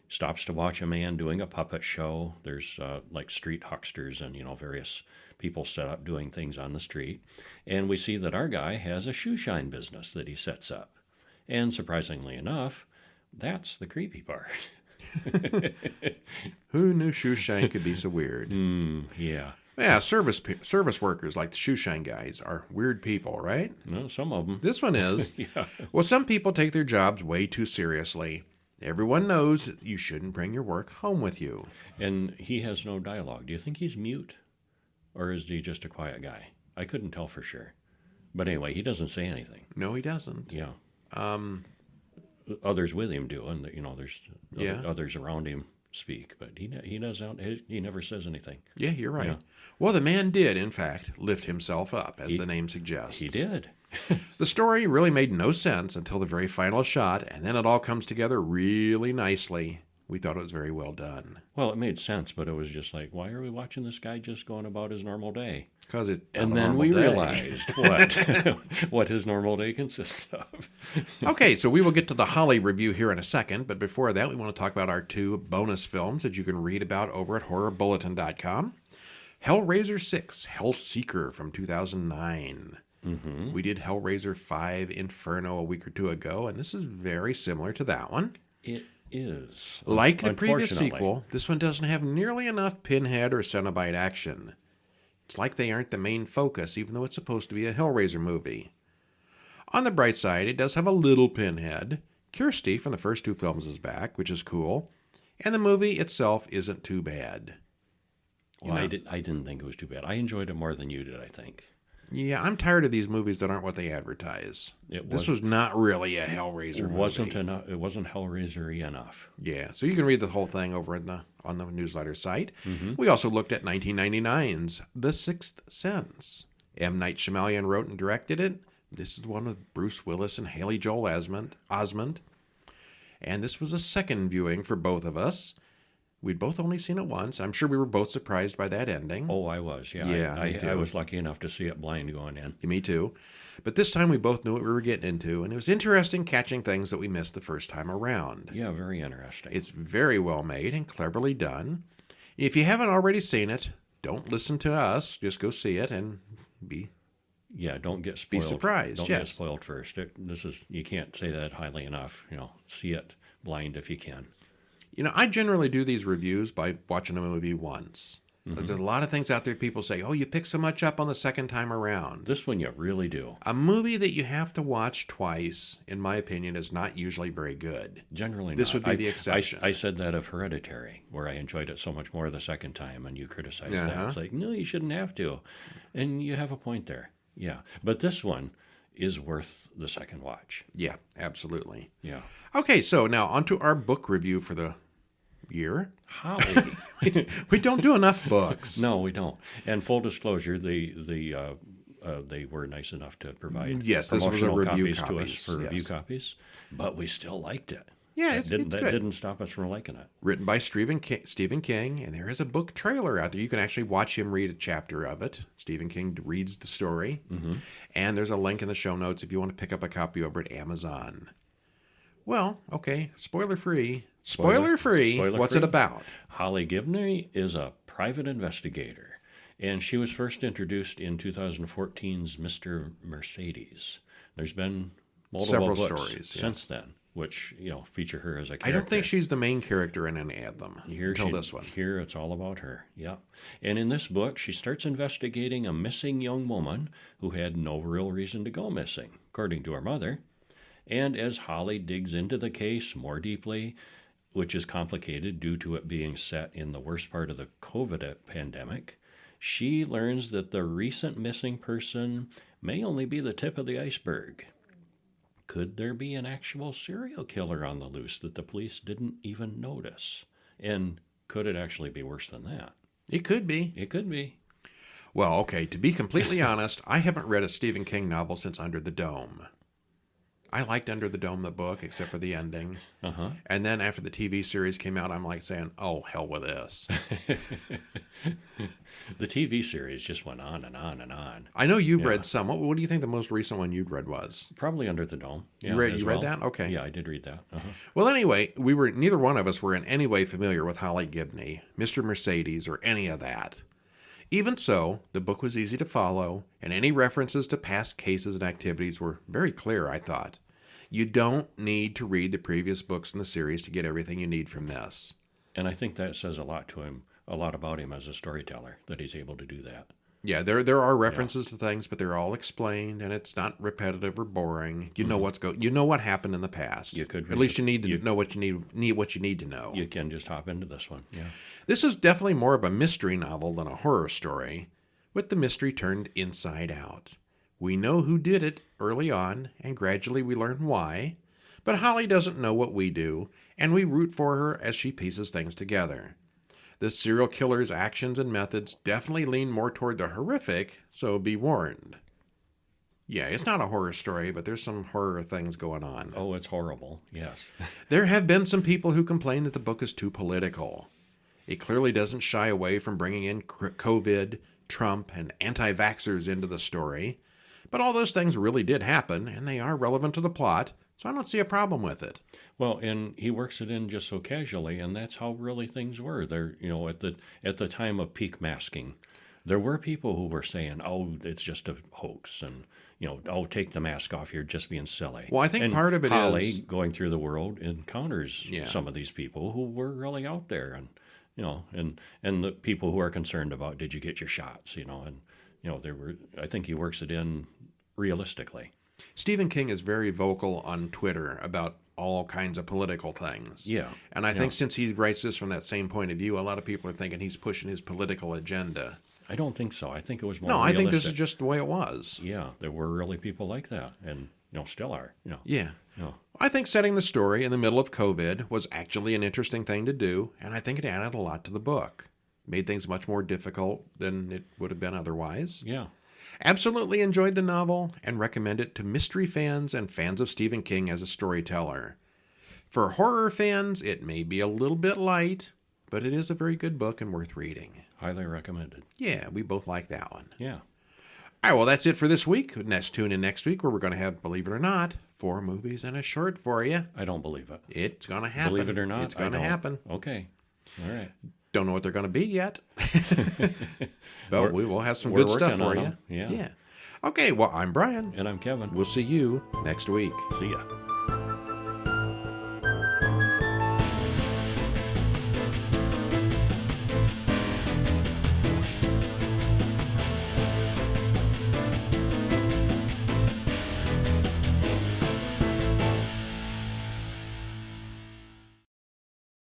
Stops to watch a man doing a puppet show. There's like street hucksters and, various people set up doing things on the street. And we see that our guy has a shoe shine business that he sets up. And surprisingly enough, that's the creepy part. Who knew shoe shine could be so weird? Yeah. Yeah, service workers like the shoe shine guys are weird people, right? No, some of them. This one is. Yeah. Well, some people take their jobs way too seriously. Everyone knows that you shouldn't bring your work home with you. And he has no dialogue. Do you think he's mute? Or is he just a quiet guy? I couldn't tell for sure. But anyway, he doesn't say anything. No, he doesn't. Yeah. Others with him do, and there's others around him speak, but he doesn't. He never says anything. Yeah, you're right. Yeah. Well, the man did, in fact, lift himself up, as the name suggests. He did. The story really made no sense until the very final shot, and then it all comes together really nicely. We thought it was very well done. Well, it made sense, but it was just like, why are we watching this guy just going about his normal day? Because it's And then we realized what his normal day consists of. Okay, so we will get to the Holly review here in a second, but before that, we want to talk about our 2 bonus films that you can read about over at horrorbulletin.com. Hellraiser VI, Hellseeker from 2009. Mm-hmm. We did Hellraiser V, Inferno a week or 2 ago, and this is very similar to that one. It is. Like the previous sequel, this one doesn't have nearly enough Pinhead or Cenobite action. It's like they aren't the main focus, even though it's supposed to be a Hellraiser movie. On the bright side, it does have a little Pinhead. Kirsty from the first 2 films is back, which is cool. And the movie itself isn't too bad. Well, I didn't think it was too bad. I enjoyed it more than you did, I think. Yeah, I'm tired of these movies that aren't what they advertise. This was not really a Hellraiser movie. It wasn't Hellraiser-y enough. Yeah, so you can read the whole thing over on the newsletter site. Mm-hmm. We also looked at 1999's The Sixth Sense. M. Night Shyamalan wrote and directed it. This is one with Bruce Willis and Haley Joel Osment. And this was a second viewing for both of us. We'd both only seen it once. I'm sure we were both surprised by that ending. Oh, I was, yeah. Yeah, I was lucky enough to see it blind going in. Me too. But this time we both knew what we were getting into, and it was interesting catching things that we missed the first time around. Yeah, very interesting. It's very well made and cleverly done. If you haven't already seen it, don't listen to us. Just go see it and don't get spoiled. Be surprised. Don't get spoiled first. You can't say that highly enough. See it blind if you can. I generally do these reviews by watching a movie once. There's a lot of things out there people say, oh, you pick so much up on the second time around. This one you really do. A movie that you have to watch twice, in my opinion, is not usually very good. Generally This not. would be the exception. I said that of Hereditary, where I enjoyed it so much more the second time, and you criticized that. It's like, no, you shouldn't have to. And you have a point there. Yeah. But this one is worth the second watch. Yeah, absolutely. Yeah. Okay, so now onto our book review for the year. Holly. We don't do enough books. No, we don't. And full disclosure, they were nice enough to provide Yes, this was a promotional review copies to us for yes. review copies, but we still liked it. Yeah, That it's didn't good. stop us from liking it. Written by Stephen King, and there is a book trailer out there. You can actually watch him read a chapter of it. Stephen King reads the story, and there's a link in the show notes if you want to pick up a copy over at Amazon. Well, okay, spoiler-free. Spoiler-free. What's it about? Holly Gibney is a private investigator, and she was first introduced in 2014's Mr. Mercedes. There's been multiple Several books stories since then, which feature her as a character. I don't think she's the main character in any of them until this one. Here it's all about her, yeah. And in this book, she starts investigating a missing young woman who had no real reason to go missing, according to her mother. And as Holly digs into the case more deeply, which is complicated due to it being set in the worst part of the COVID pandemic, she learns that the recent missing person may only be the tip of the iceberg. Could there be an actual serial killer on the loose that the police didn't even notice? And could it actually be worse than that? It could be. It could be. Well, okay, to be completely honest, I haven't read a Stephen King novel since Under the Dome. I liked Under the Dome, the book, except for the ending. Uh-huh. And then after the TV series came out, I'm like saying, oh, hell with this. The TV series just went on and on and on. I know you've read some. What do you think the most recent one you'd read was? Probably Under the Dome. Yeah, you read that? Okay. Yeah, I did read that. Uh-huh. Well, anyway, neither one of us were in any way familiar with Holly Gibney, Mr. Mercedes, or any of that. Even so, the book was easy to follow, and any references to past cases and activities were very clear, I thought. You don't need to read the previous books in the series to get everything you need from this. And I think that says a lot about him as a storyteller, that he's able to do that. Yeah, there are references to things, but they're all explained, and it's not repetitive or boring. You know what happened in the past. You could at least you need to know what you need to know. You can just hop into this one. Yeah. This is definitely more of a mystery novel than a horror story, with the mystery turned inside out. We know who did it early on, and gradually we learn why, but Holly doesn't know what we do, and we root for her as she pieces things together. The serial killer's actions and methods definitely lean more toward the horrific, so be warned. Yeah, it's not a horror story, but there's some horror things going on. Oh, it's horrible, yes. There have been some people who complain that the book is too political. It clearly doesn't shy away from bringing in COVID, Trump, and anti-vaxxers into the story, but all those things really did happen, and they are relevant to the plot, so I don't see a problem with it. Well, and he works it in just so casually, and that's how really things were. There, at the time of peak masking, there were people who were saying, "Oh, it's just a hoax," and "Oh, take the mask off. You're just being silly." Well, I think part of it Holly, is going through the world, encounters some of these people who were really out there, and and the people who are concerned about, did you get your shots? There were. I think he works it in realistically. Stephen King is very vocal on Twitter about all kinds of political things. Yeah. And I think since he writes this from that same point of view, a lot of people are thinking he's pushing his political agenda. I don't think so. I think it was more realistic. I think this is realistic. just the way it was. Yeah, there were really people like that, and still are. Yeah. No. I think setting the story in the middle of COVID was actually an interesting thing to do, and I think it added a lot to the book. Made things much more difficult than it would have been otherwise. Yeah. Absolutely enjoyed the novel and recommend it to mystery fans and fans of Stephen King as a storyteller. For horror fans, it may be a little bit light, but it is a very good book and worth reading. Highly recommended. Yeah, we both like that one. Yeah. All right, well, that's it for this week. Let's tune in next week where we're going to have, believe it or not, 4 movies and a short for you. I don't believe it. It's going to happen. Believe it or not, it's going to happen. Okay. All right. Don't know what they're going to be yet. But we will have some good stuff for you. Yeah. Okay, well, I'm Brian. And I'm Kevin. We'll see you next week. See ya.